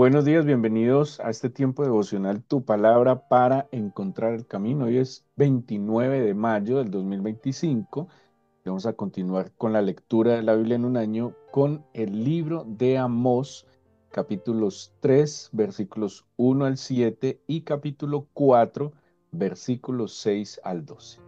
Buenos días, bienvenidos a este tiempo devocional Tu Palabra para encontrar el camino. Hoy es 29 de mayo del 2025. Vamos a continuar con la lectura de la Biblia en un año con el libro de Amós, capítulos 3, versículos 1 al 7 y capítulo 4, versículos 6 al 12.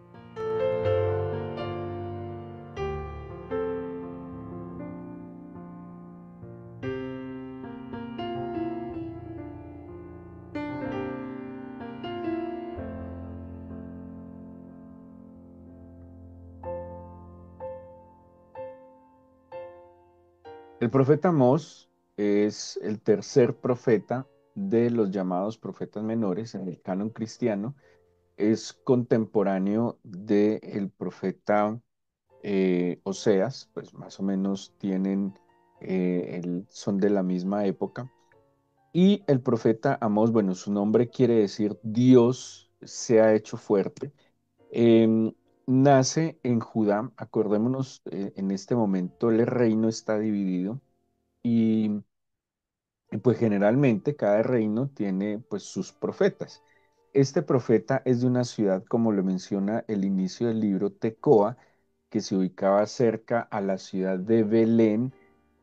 El profeta Amós es el tercer profeta de los llamados profetas menores en el canon cristiano. Es contemporáneo del profeta Oseas, pues más o menos son de la misma época. Y el profeta Amós, bueno, su nombre quiere decir Dios se ha hecho fuerte. Em, Nace en Judá. Acordémonos, en este momento el reino está dividido y pues generalmente cada reino tiene pues sus profetas. Este profeta es de una ciudad, como lo menciona el inicio del libro, Tecoa, que se ubicaba cerca a la ciudad de Belén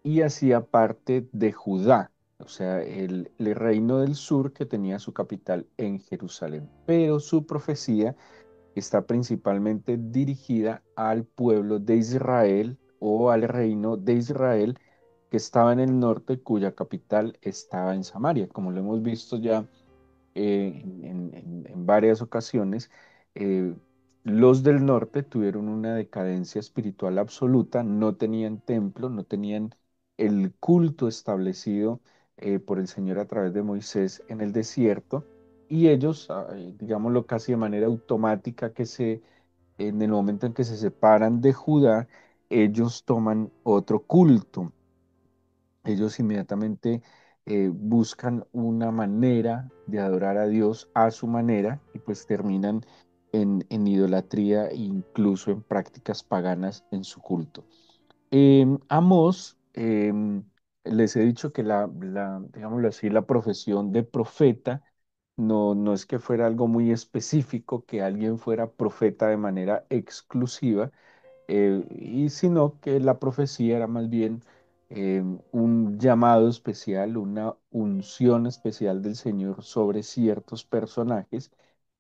y hacía parte de Judá, o sea, el reino del sur que tenía su capital en Jerusalén. Pero su profecía está principalmente dirigida al pueblo de Israel o al reino de Israel que estaba en el norte, cuya capital estaba en Samaria. Como lo hemos visto ya en varias ocasiones, eh, los del norte tuvieron una decadencia espiritual absoluta, no tenían templo, no tenían el culto establecido por el Señor a través de Moisés en el desierto, y ellos, digámoslo casi de manera automática, en el momento en que se separan de Judá, ellos toman otro culto. Ellos inmediatamente buscan una manera de adorar a Dios a su manera y pues terminan en idolatría e incluso en prácticas paganas en su culto. Amós, les he dicho que digámoslo así, la profesión de profeta no es que fuera algo muy específico, que alguien fuera profeta de manera exclusiva, y sino que la profecía era más bien un llamado especial, una unción especial del Señor sobre ciertos personajes.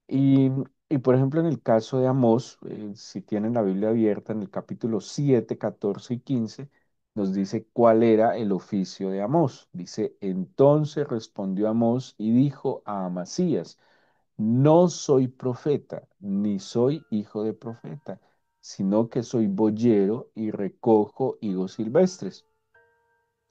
Y, y, por ejemplo, en el caso de Amós, si tienen la Biblia abierta, en el capítulo 7, 14 y 15, nos dice cuál era el oficio de Amós. Dice, entonces respondió Amós y dijo a Amasías, no soy profeta, ni soy hijo de profeta, sino que soy boyero y recojo higos silvestres.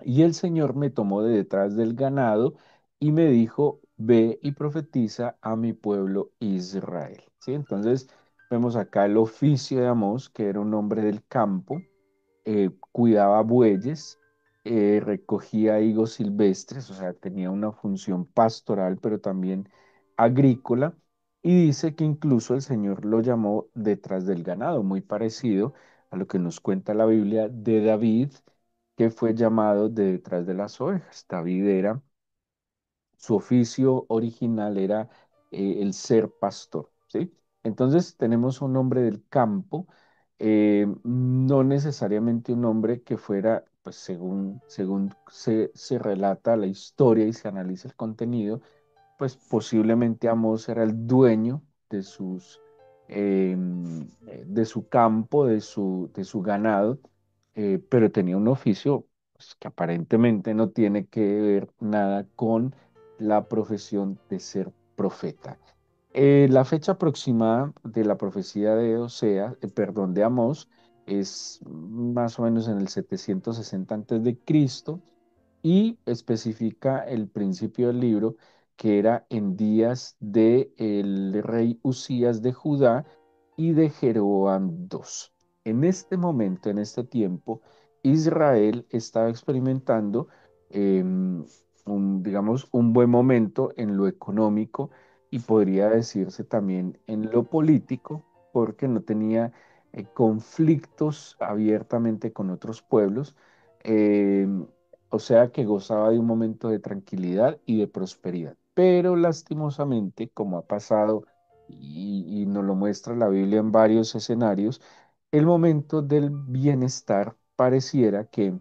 Y el Señor me tomó de detrás del ganado y me dijo, ve y profetiza a mi pueblo Israel. ¿Sí? Entonces vemos acá el oficio de Amós, que era un hombre del campo, cuidaba bueyes, recogía higos silvestres, o sea, tenía una función pastoral, pero también agrícola, y dice que incluso el Señor lo llamó detrás del ganado, muy parecido a lo que nos cuenta la Biblia de David, que fue llamado de detrás de las ovejas. David era su oficio original era el ser pastor, ¿sí? Entonces tenemos un hombre del campo, no necesariamente un hombre que fuera, pues según se relata la historia y se analiza el contenido, pues posiblemente Amós era el dueño de su campo, de su ganado, pero tenía un oficio pues, que aparentemente no tiene que ver nada con la profesión de ser profeta. La fecha aproximada de la profecía de perdón, de Amós, es más o menos en el 760 a.C. y especifica el principio del libro que era en días de el rey Usías de Judá y de Jeroboam II. En este momento, en este tiempo, Israel estaba experimentando digamos, un buen momento en lo económico y podría decirse también en lo político, porque no tenía conflictos abiertamente con otros pueblos. o sea que gozaba de un momento de tranquilidad y de prosperidad. Pero lastimosamente, como ha pasado y nos lo muestra la Biblia en varios escenarios, el momento del bienestar pareciera que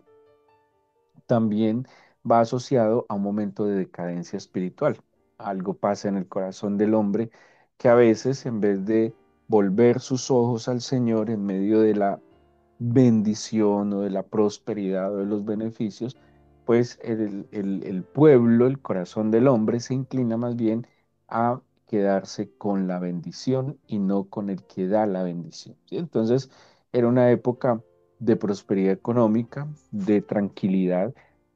también va asociado a un momento de decadencia espiritual. Algo pasa en el corazón del hombre que a veces, en vez de volver sus ojos al Señor en medio de la bendición o de la prosperidad o de los beneficios, pues el pueblo, el corazón del hombre se inclina más bien a quedarse con la bendición y no con el que da la bendición, ¿sí? Entonces, era una época de prosperidad económica, de tranquilidad,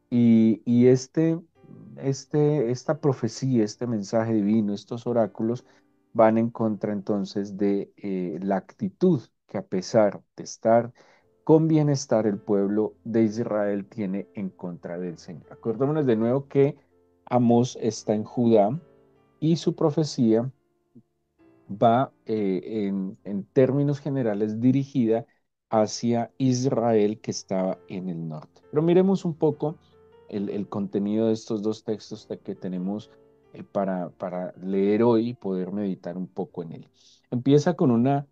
y esta profecía, este mensaje divino, estos oráculos van en contra entonces de la actitud que, a pesar de estar con bienestar, el pueblo de Israel tiene en contra del Señor. Acordémonos de nuevo que Amós está en Judá y su profecía va en términos generales dirigida hacia Israel, que estaba en el norte. Pero miremos un poco el contenido de estos dos textos que tenemos para leer hoy y poder meditar un poco en él. Empieza con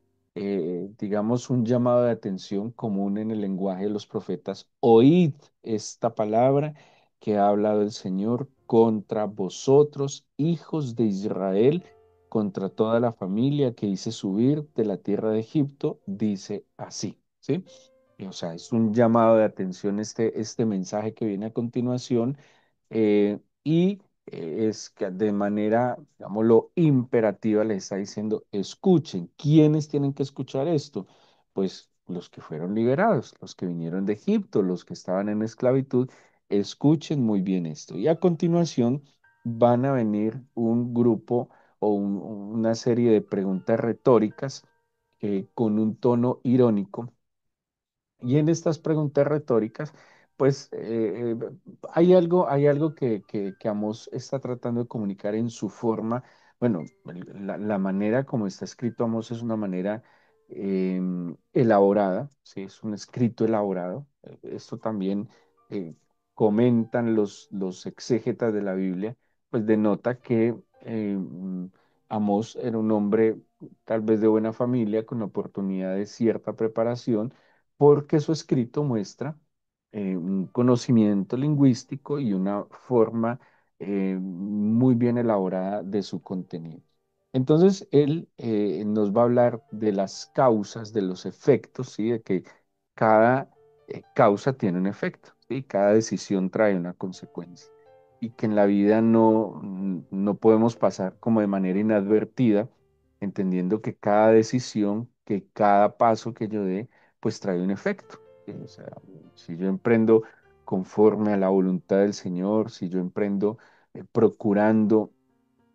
digamos, un llamado de atención común en el lenguaje de los profetas. Oíd esta palabra que ha hablado el Señor contra vosotros, hijos de Israel, contra toda la familia que hice subir de la tierra de Egipto, dice así, ¿sí? O sea, es un llamado de atención este mensaje que viene a continuación, es que de manera, digámoslo, imperativa le está diciendo: escuchen. ¿Quiénes tienen que escuchar esto? Pues los que fueron liberados, los que vinieron de Egipto, los que estaban en esclavitud, escuchen muy bien esto. Y a continuación van a venir un grupo o una serie de preguntas retóricas con un tono irónico, y en estas preguntas retóricas, pues hay algo que Amós está tratando de comunicar en su forma. Bueno, la manera como está escrito Amós es una manera elaborada, ¿sí? Es un escrito elaborado. Esto también eh, comentan los exégetas de la Biblia, pues denota que Amós era un hombre tal vez de buena familia, con oportunidad de cierta preparación, porque su escrito muestra un conocimiento lingüístico y una forma muy bien elaborada de su contenido. Entonces, él nos va a hablar de las causas, de los efectos, ¿sí? De que cada causa tiene un efecto, ¿sí? Cada decisión trae una consecuencia, y que en la vida no podemos pasar como de manera inadvertida, entendiendo que cada decisión, que cada paso que yo dé, pues trae un efecto. ¿Sí? O sea, si yo emprendo conforme a la voluntad del Señor, si yo emprendo procurando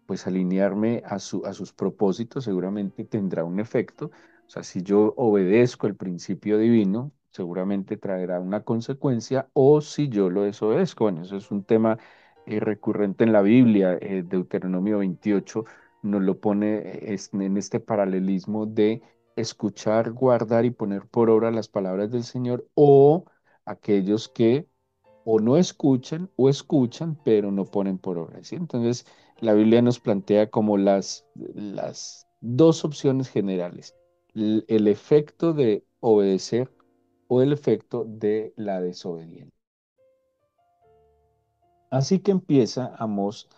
pues alinearme a sus propósitos, seguramente tendrá un efecto. O sea, si yo obedezco el principio divino, seguramente traerá una consecuencia, o si yo lo desobedezco. Bueno, eso es un tema recurrente en la Biblia. Deuteronomio 28 nos lo pone en este paralelismo de escuchar, guardar y poner por obra las palabras del Señor, o aquellos que o no escuchan o escuchan, pero no ponen por obra, ¿sí? Entonces, la Biblia nos plantea como las dos opciones generales: el efecto de obedecer o el efecto de la desobediencia. Así que empieza Amós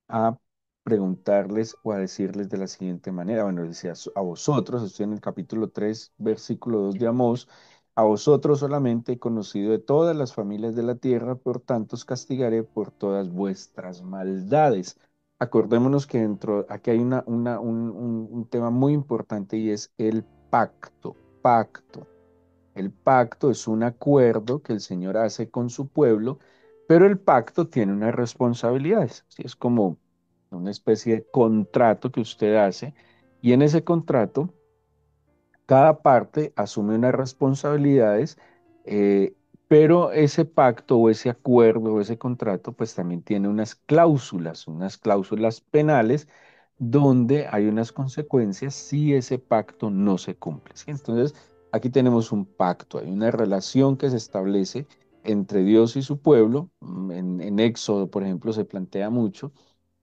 a preguntarles o a decirles de la siguiente manera. Bueno, decía: a vosotros, estoy en el capítulo 3 versículo 2 de Amós, a vosotros solamente he conocido de todas las familias de la tierra, por tanto os castigaré por todas vuestras maldades. Acordémonos que aquí hay un tema muy importante, y es el pacto. Pacto. El pacto es un acuerdo que el Señor hace con su pueblo, pero el pacto tiene unas responsabilidades, ¿sí? Es como una especie de contrato que usted hace, y en ese contrato cada parte asume unas responsabilidades, eh, pero ese pacto o ese acuerdo o ese contrato pues también tiene unas cláusulas penales, donde hay unas consecuencias si ese pacto no se cumple, ¿sí? Entonces, aquí tenemos un pacto, hay una relación que se establece entre Dios y su pueblo. En Éxodo, por ejemplo, se plantea mucho,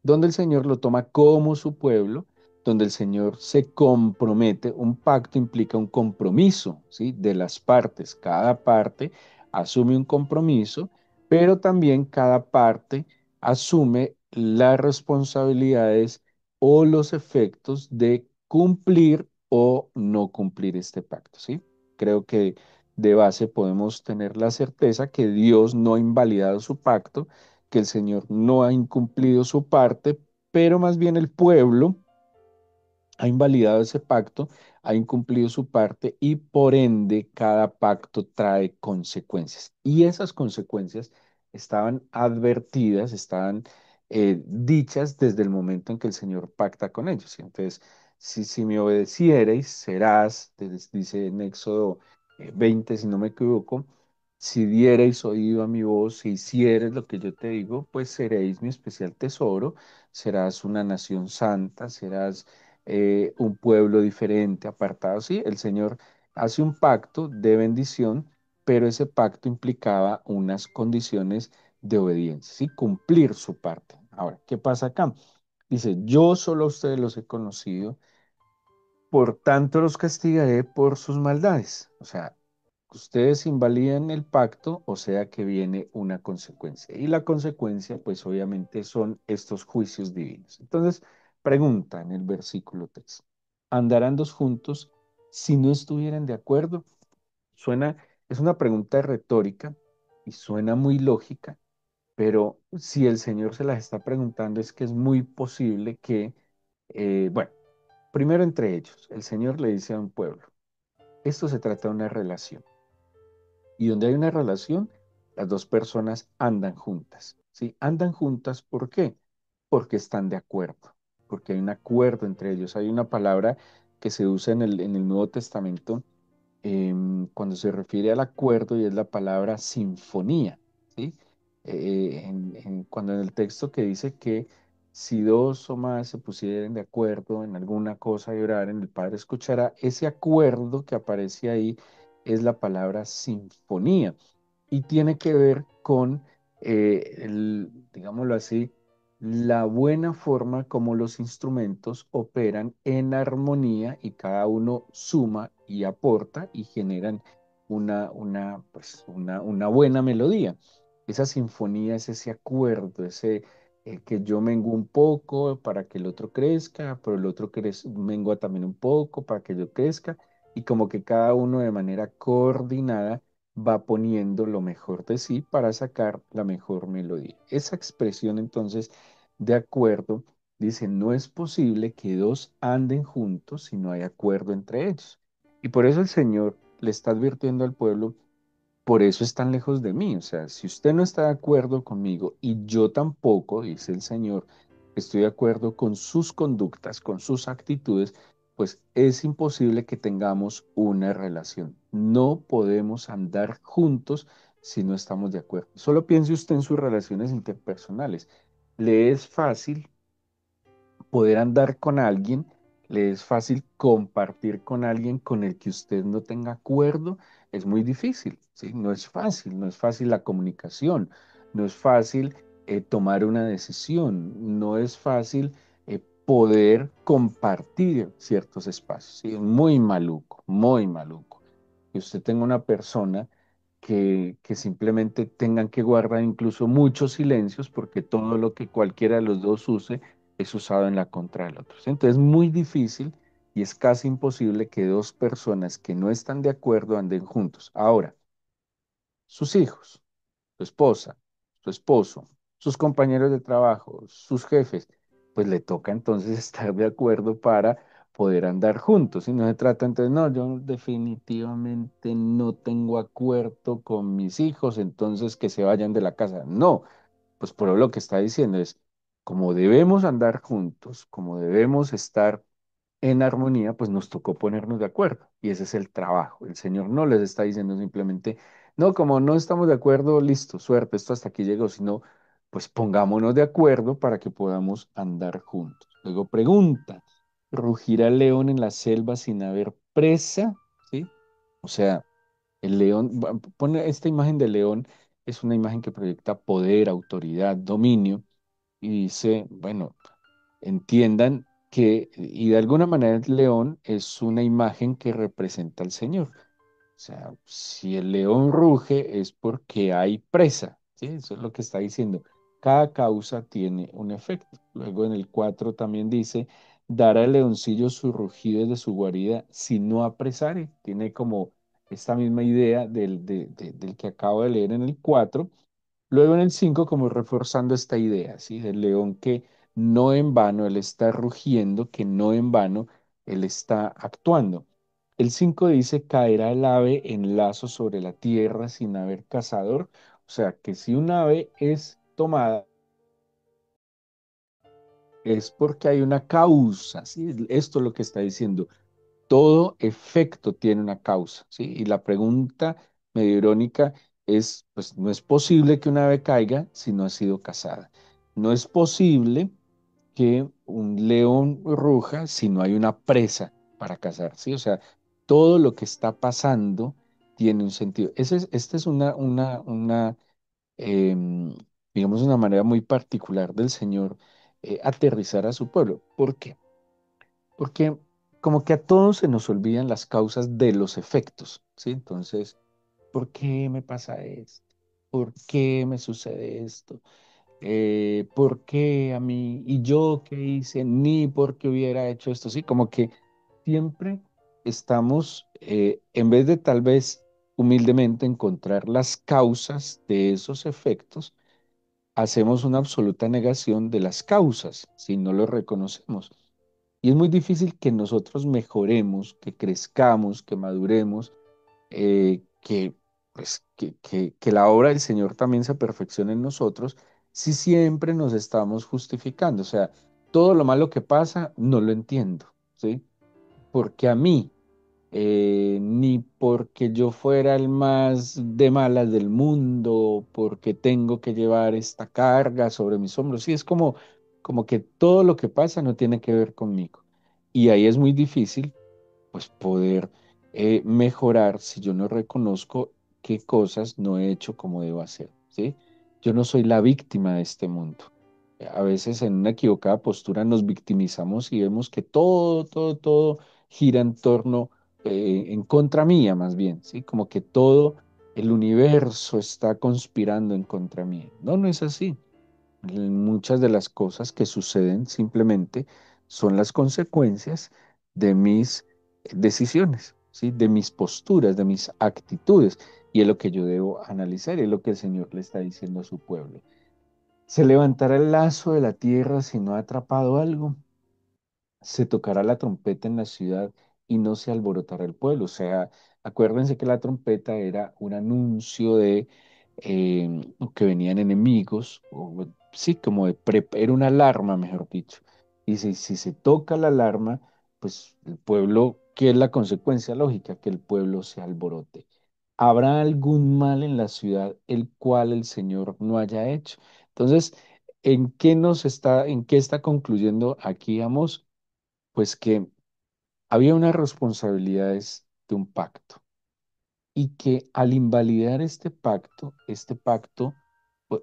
donde el Señor lo toma como su pueblo, donde el Señor se compromete. Un pacto implica un compromiso, ¿sí? De las partes. Cada parte asume un compromiso, pero también cada parte asume las responsabilidades o los efectos de cumplir o no cumplir este pacto, ¿sí? Creo que de base podemos tener la certeza que Dios no ha invalidado su pacto, que el Señor no ha incumplido su parte, pero más bien el pueblo ha invalidado ese pacto, ha incumplido su parte y por ende cada pacto trae consecuencias. Y esas consecuencias estaban advertidas, estaban dichas desde el momento en que el Señor pacta con ellos. Y entonces, si me obedeciereis, serás, dice en Éxodo 20, si no me equivoco, si diereis oído a mi voz, si hicieres lo que yo te digo, pues seréis mi especial tesoro, serás una nación santa, serás un pueblo diferente, apartado. Sí, el Señor hace un pacto de bendición, pero ese pacto implicaba unas condiciones de obediencia, ¿sí? Cumplir su parte. Ahora, ¿qué pasa acá? Dice, yo solo a ustedes los he conocido, por tanto los castigaré por sus maldades. O sea, ustedes invalidan el pacto, o sea que viene una consecuencia. Y la consecuencia, pues obviamente son estos juicios divinos. Entonces, pregunta en el versículo 3: ¿andarán dos juntos si no estuvieran de acuerdo? Suena, es una pregunta retórica y suena muy lógica, pero si el Señor se las está preguntando es que es muy posible que, bueno, primero entre ellos, el Señor le dice a un pueblo, esto se trata de una relación. Y donde hay una relación, las dos personas andan juntas, ¿sí? Andan juntas, ¿por qué? Porque están de acuerdo, porque hay un acuerdo entre ellos. Hay una palabra que se usa en el Nuevo Testamento cuando se refiere al acuerdo y es la palabra sinfonía, ¿sí? Cuando en el texto que dice que si dos o más se pusieren de acuerdo en alguna cosa y oraran, el Padre escuchará, ese acuerdo que aparece ahí es la palabra sinfonía y tiene que ver con, digámoslo así, la buena forma como los instrumentos operan en armonía y cada uno suma y aporta y generan una buena melodía. Esa sinfonía es ese acuerdo, ese que yo menguo un poco para que el otro crezca, pero el otro mengua también un poco para que yo crezca y como que cada uno de manera coordinada va poniendo lo mejor de sí para sacar la mejor melodía. Esa expresión entonces de acuerdo dice, no es posible que dos anden juntos si no hay acuerdo entre ellos. Y por eso el Señor le está advirtiendo al pueblo, por eso están lejos de mí. O sea, si usted no está de acuerdo conmigo y yo tampoco, dice el Señor, estoy de acuerdo con sus conductas, con sus actitudes, pues es imposible que tengamos una relación. No podemos andar juntos si no estamos de acuerdo. Solo piense usted en sus relaciones interpersonales. Le es fácil poder andar con alguien, le es fácil compartir con alguien con el que usted no tenga acuerdo, es muy difícil, ¿sí? No es fácil la comunicación, no es fácil tomar una decisión, no es fácil poder compartir ciertos espacios, ¿sí? Es muy maluco, muy maluco. Que usted tenga una persona que simplemente tengan que guardar incluso muchos silencios porque todo lo que cualquiera de los dos use es usado en la contra del otro. ¿Sí? Entonces es muy difícil y es casi imposible que dos personas que no están de acuerdo anden juntos. Ahora, sus hijos, su esposa, su esposo, sus compañeros de trabajo, sus jefes, pues le toca entonces estar de acuerdo para poder andar juntos. Y no se trata entonces, no, yo definitivamente no tengo acuerdo con mis hijos, entonces que se vayan de la casa. No, pues por lo que está diciendo es, como debemos andar juntos, como debemos estar en armonía, pues nos tocó ponernos de acuerdo. Y ese es el trabajo. El Señor no les está diciendo simplemente, no, como no estamos de acuerdo, listo, suerte, esto hasta aquí llegó, sino, pues pongámonos de acuerdo para que podamos andar juntos. Luego pregunta, ¿rugirá el león en la selva sin haber presa? ¿Sí? O sea, el león, pone esta imagen del león es una imagen que proyecta poder, autoridad, dominio, y dice, bueno, entiendan que, y de alguna manera el león es una imagen que representa al Señor. O sea, si el león ruge es porque hay presa, ¿sí? Eso es lo que está diciendo. Cada causa tiene un efecto. Luego en el 4 también dice, dará el leoncillo su rugido desde su guarida si no apresare. Tiene como esta misma idea del que acabo de leer en el 4. Luego en el 5 como reforzando esta idea, ¿sí? Del león que no en vano él está rugiendo, que no en vano él está actuando. El 5 dice, caerá el ave en lazo sobre la tierra sin haber cazador. O sea, que si un ave es tomada, es porque hay una causa, ¿sí? Esto es lo que está diciendo. Todo efecto tiene una causa, ¿sí? Y la pregunta medio irónica es, pues no es posible que una ave caiga si no ha sido cazada. No es posible que un león ruja si no hay una presa para cazar, ¿sí? O sea, todo lo que está pasando tiene un sentido. Esta es em, digamos, una manera muy particular del Señor aterrizar a su pueblo. ¿Por qué? Porque como que a todos se nos olvidan las causas de los efectos, ¿sí? Entonces, ¿por qué me pasa esto? ¿Por qué me sucede esto? ¿Por qué a mí? ¿Y yo qué hice? Ni porque hubiera hecho esto, ¿sí? Como que siempre estamos, en vez de tal vez humildemente encontrar las causas de esos efectos, hacemos una absoluta negación de las causas si no lo reconocemos. Y es muy difícil que nosotros mejoremos, que crezcamos, que maduremos, que la obra del Señor también se perfeccione en nosotros si siempre nos estamos justificando. O sea, todo lo malo que pasa no lo entiendo, ¿sí? Porque a mí, ni porque yo fuera el más de malas del mundo, porque tengo que llevar esta carga sobre mis hombros. Sí, es como que todo lo que pasa no tiene que ver conmigo. Y ahí es muy difícil pues poder mejorar si yo no reconozco qué cosas no he hecho como debo hacer, ¿sí? Yo no soy la víctima de este mundo. A veces en una equivocada postura nos victimizamos y vemos que todo gira en torno, en contra mía más bien, ¿sí? Como que todo el universo está conspirando en contra mía. No, no es así. Muchas de las cosas que suceden simplemente son las consecuencias de mis decisiones, ¿sí? De mis posturas, de mis actitudes. Y es lo que yo debo analizar, es lo que el Señor le está diciendo a su pueblo. ¿Se levantará el lazo de la tierra si no ha atrapado algo? Se tocará la trompeta en la ciudad y no se alborotará el pueblo. O sea, acuérdense que la trompeta era un anuncio de que venían enemigos, o sí, como era una alarma, mejor dicho. Y si se toca la alarma, pues el pueblo, ¿qué es la consecuencia lógica? Que el pueblo se alborote. ¿Habrá algún mal en la ciudad el cual el Señor no haya hecho? Entonces, en qué está concluyendo aquí Amós? Pues que había unas responsabilidades de un pacto y que al invalidar este pacto,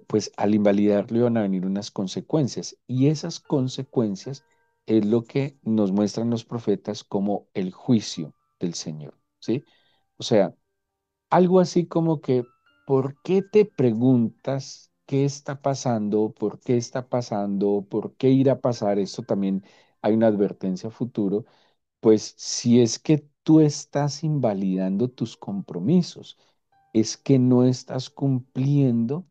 pues al invalidarlo iban a venir unas consecuencias y esas consecuencias es lo que nos muestran los profetas como el juicio del Señor, ¿sí? O sea, algo así como que, ¿por qué te preguntas qué está pasando? ¿Por qué está pasando? ¿Por qué irá a pasar? Esto también hay una advertencia a futuro pues si es que tú estás invalidando tus compromisos, es que no estás cumpliendo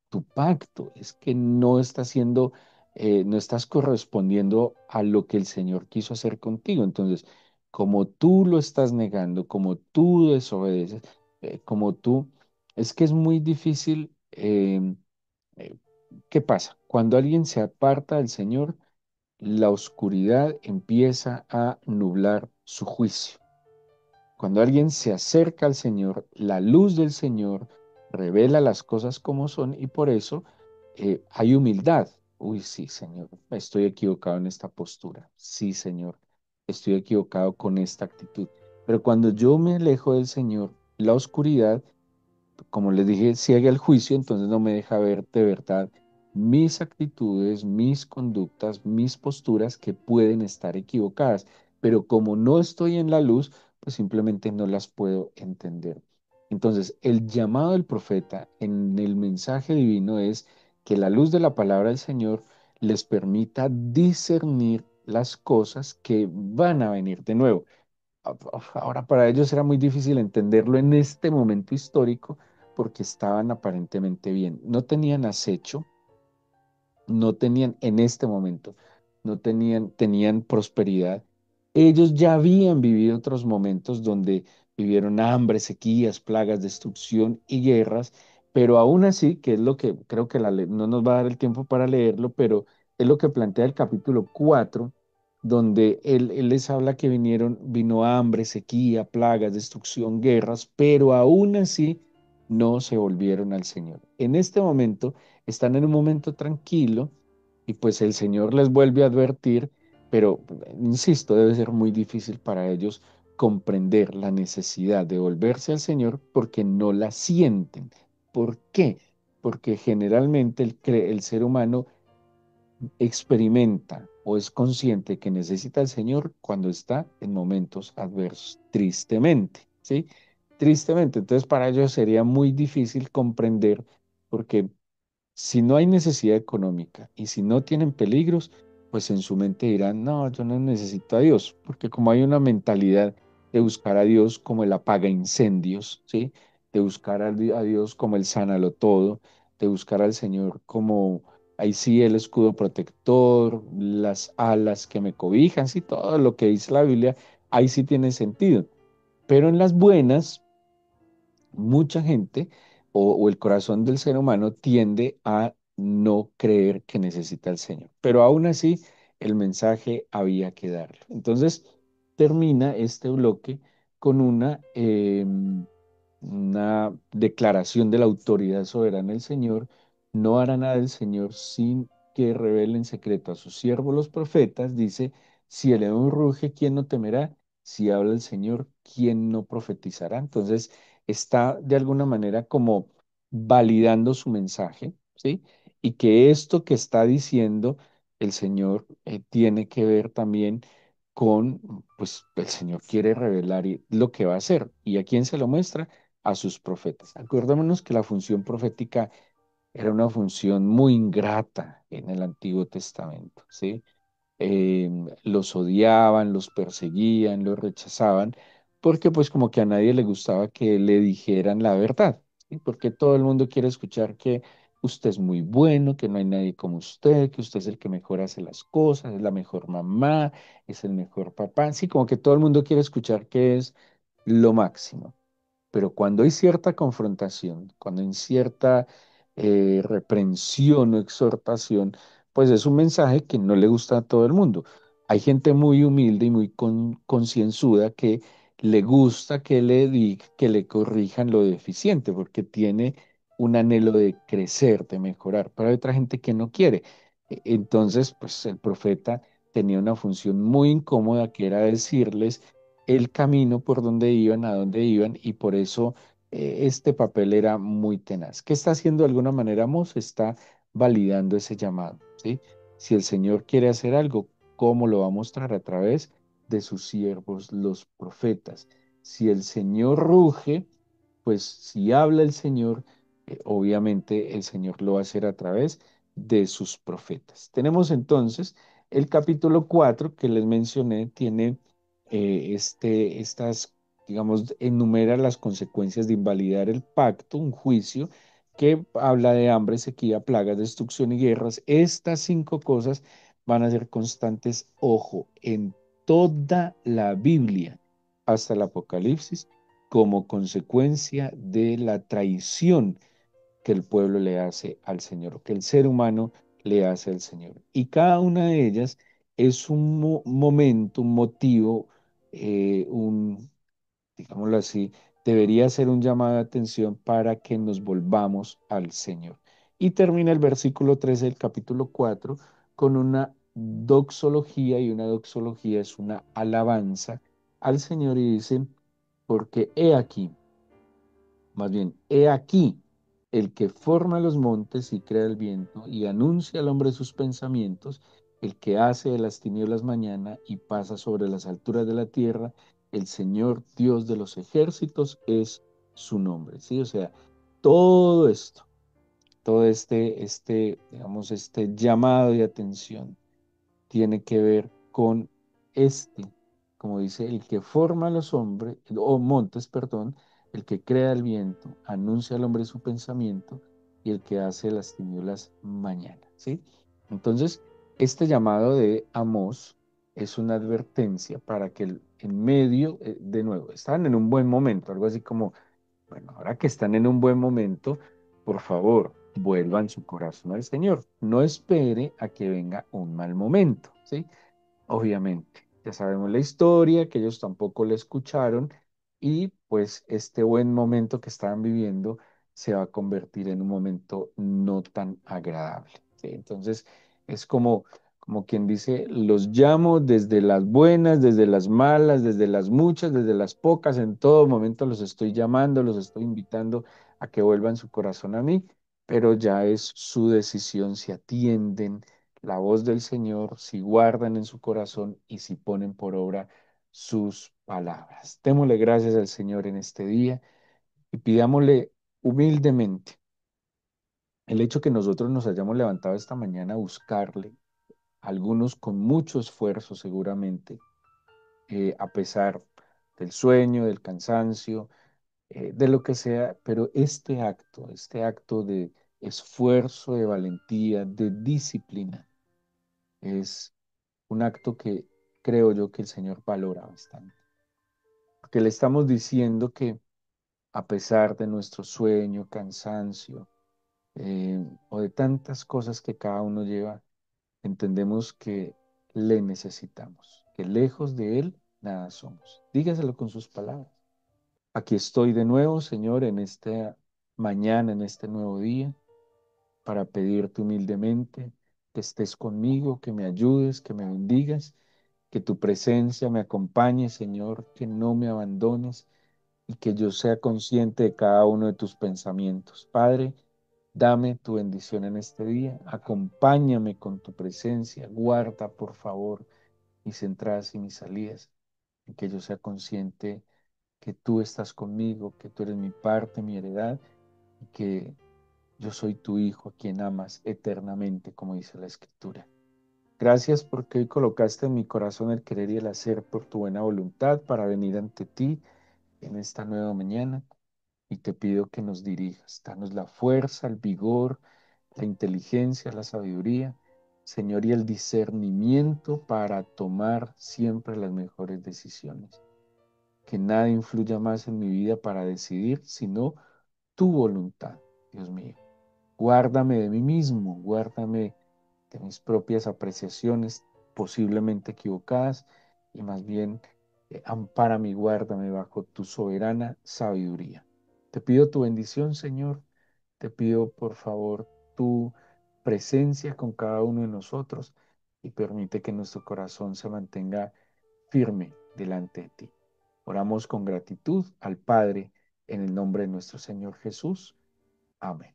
tu pacto, es que no estás haciendo, no estás correspondiendo a lo que el Señor quiso hacer contigo. Entonces, como tú lo estás negando, como tú desobedeces, como tú, es que es muy difícil. Eh, ¿Qué pasa? Cuando alguien se aparta del Señor, la oscuridad empieza a nublar su juicio. Cuando alguien se acerca al Señor, la luz del Señor revela las cosas como son y por eso hay humildad. Uy, sí, Señor, estoy equivocado en esta postura. Sí, Señor, estoy equivocado con esta actitud. Pero cuando yo me alejo del Señor, la oscuridad como les dije, ciega el juicio, entonces no me deja ver de verdad mis actitudes, mis conductas, mis posturas que pueden estar equivocadas. Pero como no estoy en la luz, pues simplemente no las puedo entender. Entonces, el llamado del profeta en el mensaje divino es que la luz de la palabra del Señor les permita discernir las cosas que van a venir de nuevo. Ahora, para ellos era muy difícil entenderlo en este momento histórico porque estaban aparentemente bien. No tenían acecho, no tenían en este momento, no tenían, tenían prosperidad. Ellos ya habían vivido otros momentos donde vivieron hambre, sequías, plagas, destrucción y guerras, pero aún así, que es lo que creo que no nos va a dar el tiempo para leerlo, pero es lo que plantea el capítulo 4 donde él les habla que vino hambre, sequía, plagas, destrucción, guerras, pero aún así no se volvieron al Señor. En este momento están en un momento tranquilo y pues el Señor les vuelve a advertir, pero insisto, debe ser muy difícil para ellos comprender la necesidad de volverse al Señor porque no la sienten. ¿Por qué? Porque generalmente el ser humano experimenta o es consciente que necesita al Señor cuando está en momentos adversos, tristemente, ¿sí? Tristemente. Entonces, para ellos sería muy difícil comprender porque si no hay necesidad económica y si no tienen peligros, pues en su mente dirán, no, yo no necesito a Dios, porque como hay una mentalidad de buscar a Dios como el apaga incendios, ¿sí? De buscar a Dios como el sánalo todo, de buscar al Señor como, ahí sí, el escudo protector, las alas que me cobijan, sí, todo lo que dice la Biblia, ahí sí tiene sentido. Pero en las buenas, mucha gente o el corazón del ser humano tiende a no creer que necesita al Señor. Pero aún así, el mensaje había que darlo. Entonces, termina este bloque con una declaración de la autoridad soberana del Señor. No hará nada el Señor sin que revele en secreto a sus siervos los profetas. Dice, si el león ruge, ¿quién no temerá? Si habla el Señor, ¿quién no profetizará? Entonces, está de alguna manera como validando su mensaje, ¿sí? Y que esto que está diciendo el Señor tiene que ver también con, pues el Señor quiere revelar lo que va a hacer. ¿Y a quién se lo muestra? A sus profetas. Acordémonos que la función profética era una función muy ingrata en el Antiguo Testamento, ¿sí? Los odiaban, los perseguían, los rechazaban, porque pues como que a nadie le gustaba que le dijeran la verdad, ¿sí? Porque todo el mundo quiere escuchar que usted es muy bueno, que no hay nadie como usted, que usted es el que mejor hace las cosas, es la mejor mamá, es el mejor papá, sí, como que todo el mundo quiere escuchar que es lo máximo. Pero cuando hay cierta confrontación, cuando hay cierta reprensión o exhortación, pues es un mensaje que no le gusta a todo el mundo. Hay gente muy humilde y muy concienzuda que le gusta que que le corrijan lo deficiente, porque tiene un anhelo de crecer, de mejorar, pero hay otra gente que no quiere. Entonces, pues el profeta tenía una función muy incómoda que era decirles el camino por donde iban, a dónde iban, y por eso este papel era muy tenaz. ¿Qué está haciendo de alguna manera Mos? Está validando ese llamado, ¿sí? Si el Señor quiere hacer algo, ¿cómo lo va a mostrar? A través de sus siervos, los profetas. Si el Señor ruge, pues si habla el Señor, obviamente el Señor lo va a hacer a través de sus profetas. Tenemos entonces el capítulo 4 que les mencioné, tiene digamos, enumera las consecuencias de invalidar el pacto, un juicio que habla de hambre, sequía, plagas, destrucción y guerras. Estas cinco cosas van a ser constantes, ojo, en toda la Biblia, hasta el Apocalipsis, como consecuencia de la traición que el pueblo le hace al Señor, o que el ser humano le hace al Señor. Y cada una de ellas es un momento, un motivo, digámoslo así, debería ser un llamado de atención para que nos volvamos al Señor. Y termina el versículo 13 del capítulo 4 con una doxología, y una doxología es una alabanza al Señor, y dice, porque he aquí, Más bien, he aquí el que forma los montes y crea el viento y anuncia al hombre sus pensamientos, el que hace de las tinieblas mañana y pasa sobre las alturas de la tierra, el Señor Dios de los ejércitos es su nombre. ¿Sí? O sea, todo esto, todo digamos, este llamado de atención tiene que ver con este, como dice, el que forma los hombres, o montes, perdón, el que crea el viento, anuncia al hombre su pensamiento y el que hace las tinieblas mañana, ¿sí? Entonces, este llamado de Amós es una advertencia para que en medio, de nuevo, están en un buen momento, algo así como, bueno, ahora que están en un buen momento, por favor, vuelvan su corazón al Señor. No espere a que venga un mal momento, ¿sí? Obviamente, ya sabemos la historia, que ellos tampoco la escucharon y pues este buen momento que estaban viviendo se va a convertir en un momento no tan agradable, ¿sí? Entonces, es como quien dice, los llamo desde las buenas, desde las malas, desde las muchas, desde las pocas, en todo momento los estoy llamando, los estoy invitando a que vuelvan su corazón a mí, pero ya es su decisión si atienden la voz del Señor, si guardan en su corazón y si ponen por obra sus palabras. Démosle gracias al Señor en este día y pidámosle humildemente el hecho que nosotros nos hayamos levantado esta mañana a buscarle, algunos con mucho esfuerzo seguramente, a pesar del sueño, del cansancio, de lo que sea, pero este acto de esfuerzo, de valentía, de disciplina, es un acto que creo yo que el Señor valora bastante. Porque le estamos diciendo que a pesar de nuestro sueño, cansancio, o de tantas cosas que cada uno lleva, entendemos que le necesitamos, que lejos de Él nada somos. Dígaselo con sus palabras. Aquí estoy de nuevo, Señor, en esta mañana, en este nuevo día, para pedirte humildemente que estés conmigo, que me ayudes, que me bendigas, que tu presencia me acompañe, Señor, que no me abandones y que yo sea consciente de cada uno de tus pensamientos. Padre, dame tu bendición en este día, acompáñame con tu presencia, guarda por favor mis entradas y mis salidas, y que yo sea consciente que tú estás conmigo, que tú eres mi parte, mi heredad, y que yo soy tu hijo a quien amas eternamente, como dice la Escritura. Gracias porque hoy colocaste en mi corazón el querer y el hacer por tu buena voluntad para venir ante ti en esta nueva mañana y te pido que nos dirijas. Danos la fuerza, el vigor, la inteligencia, la sabiduría, Señor, y el discernimiento para tomar siempre las mejores decisiones. Que nada influya más en mi vida para decidir, sino tu voluntad, Dios mío. Guárdame de mí mismo, guárdame de mis propias apreciaciones posiblemente equivocadas y más bien ampárame y guárdame bajo tu soberana sabiduría. Te pido tu bendición, Señor. Te pido, por favor, tu presencia con cada uno de nosotros y permite que nuestro corazón se mantenga firme delante de ti. Oramos con gratitud al Padre en el nombre de nuestro Señor Jesús. Amén.